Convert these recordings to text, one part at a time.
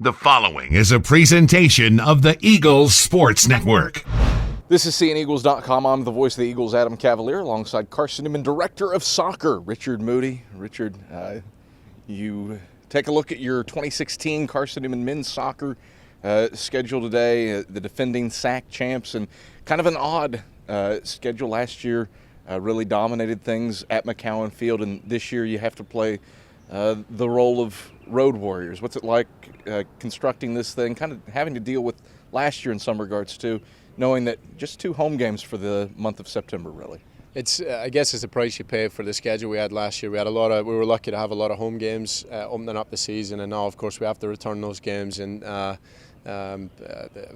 The following is a presentation of the Eagles Sports Network. This is CNEagles.com. I'm the voice of the Eagles, Adam Cavalier, alongside Carson-Newman, Director of Soccer, Richard Moodie. Richard, you take a look at your 2016 Carson-Newman men's soccer schedule today, the defending SAC champs, and kind of an odd schedule. Last year really dominated things at McCowan Field, and this year you have to play the role of road warriors. What's it like constructing this thing, kind of having to deal with last year in some regards too, knowing that just 2 home games for the month of September, really? It's I guess it's the price you pay for the schedule we had last year. We were lucky to have a lot of home games opening up the season, and now of course we have to return those games and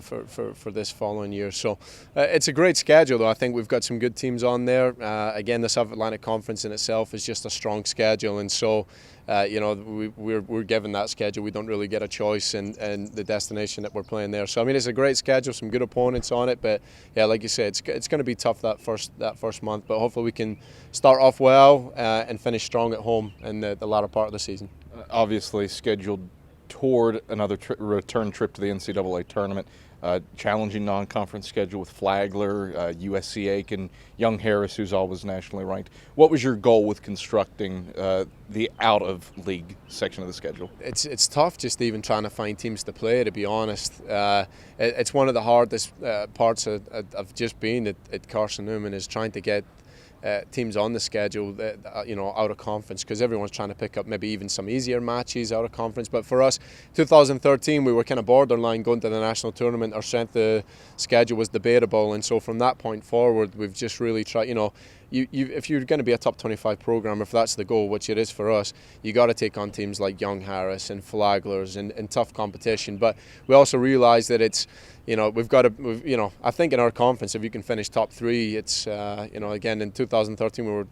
for this following year. So it's a great schedule, though. I think we've got some good teams on there. Again, the South Atlantic Conference in itself is just a strong schedule, and so we're given that schedule. We don't really get a choice in the destination that we're playing there. So I mean, it's a great schedule, some good opponents on it, but yeah, like you said, it's going to be tough that first month. But hopefully we can start off well and finish strong at home in the latter part of the season. Obviously scheduled toward another return trip to the NCAA tournament. Challenging non-conference schedule with Flagler, USC Aiken, Young Harris, who's always nationally ranked. What was your goal with constructing the out-of-league section of the schedule? It's tough just even trying to find teams to play, to be honest. It's one of the hardest parts of just being at Carson-Newman is trying to get teams on the schedule, out of conference, because everyone's trying to pick up maybe even some easier matches out of conference. But for us, 2013, we were kind of borderline going to the national tournament. Our strength of schedule was debatable, and so from that point forward, we've just really tried. If you're going to be a top 25 program, if that's the goal, which it is for us, you got to take on teams like Young Harris and Flaglers and tough competition. But we also realise that it's, we've got to, I think in our conference, if you can finish top 3, it's, again, in 2013 we were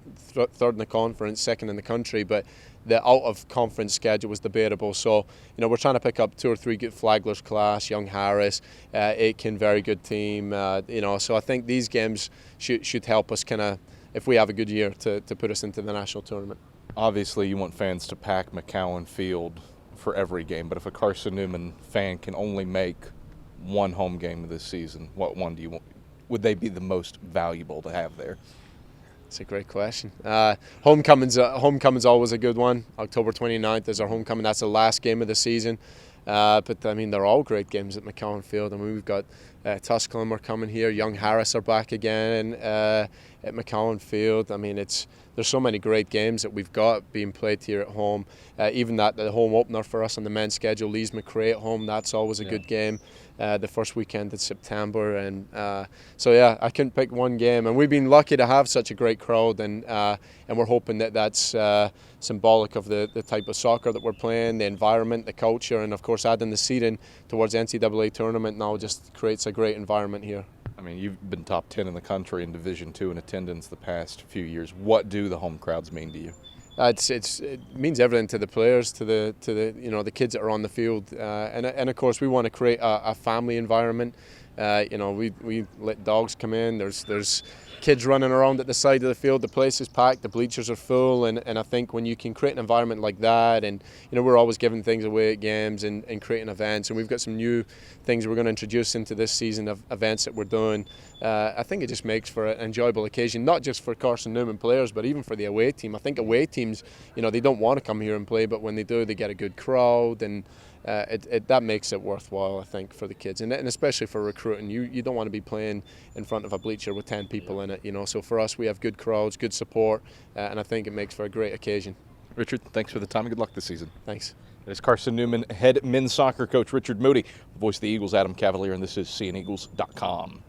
third in the conference, second in the country, but the out-of-conference schedule was debatable. So, we're trying to pick up 2 or 3 good Flaglers class, Young Harris, Aiken, very good team, so I think these games should help us kind of, if we have a good year, to put us into the national tournament. Obviously, you want fans to pack McCowan Field for every game, but if a Carson-Newman fan can only make one home game of this season, what one do you want? Would they be the most valuable to have there? That's a great question. Homecoming's always a good one. October 29th is our homecoming. That's the last game of the season. But I mean, they're all great games at McCowan Field. I mean, we've got Tusculum are coming here. Young Harris are back again at McCowan Field. I mean, there's so many great games that we've got being played here at home. Even the home opener for us on the men's schedule, Lees McRae at home. That's always a good game. The first weekend in September, and so yeah, I couldn't pick one game. And we've been lucky to have such a great crowd, and we're hoping that that's symbolic of the type of soccer that we're playing, the environment, the culture, and of course adding the seeding towards the NCAA tournament now just creates a great environment here. I mean, you've been top 10 in the country in Division II in attendance the past few years. What do the home crowds mean to you? It means everything to the players, to the kids that are on the field, and of course we want to create a family environment. We let dogs come in. There's kids running around at the side of the field. The place is packed. The bleachers are full, and I think when you can create an environment like that, and we're always giving things away at games and creating events, and we've got some new things we're going to introduce into this season of events that we're doing. I think it just makes for an enjoyable occasion, not just for Carson-Newman players, but even for the away team. I think away teams, they don't want to come here and play, but when they do, they get a good crowd, and that makes it worthwhile, I think, for the kids, and especially for recruiting. You don't want to be playing in front of a bleacher with 10 people in it, So for us, we have good crowds, good support, and I think it makes for a great occasion. Richard, thanks for the time and good luck this season. Thanks. It is Carson-Newman head men's soccer coach Richard Moodie, voice of the Eagles, Adam Cavalier, and this is CNEagles.com.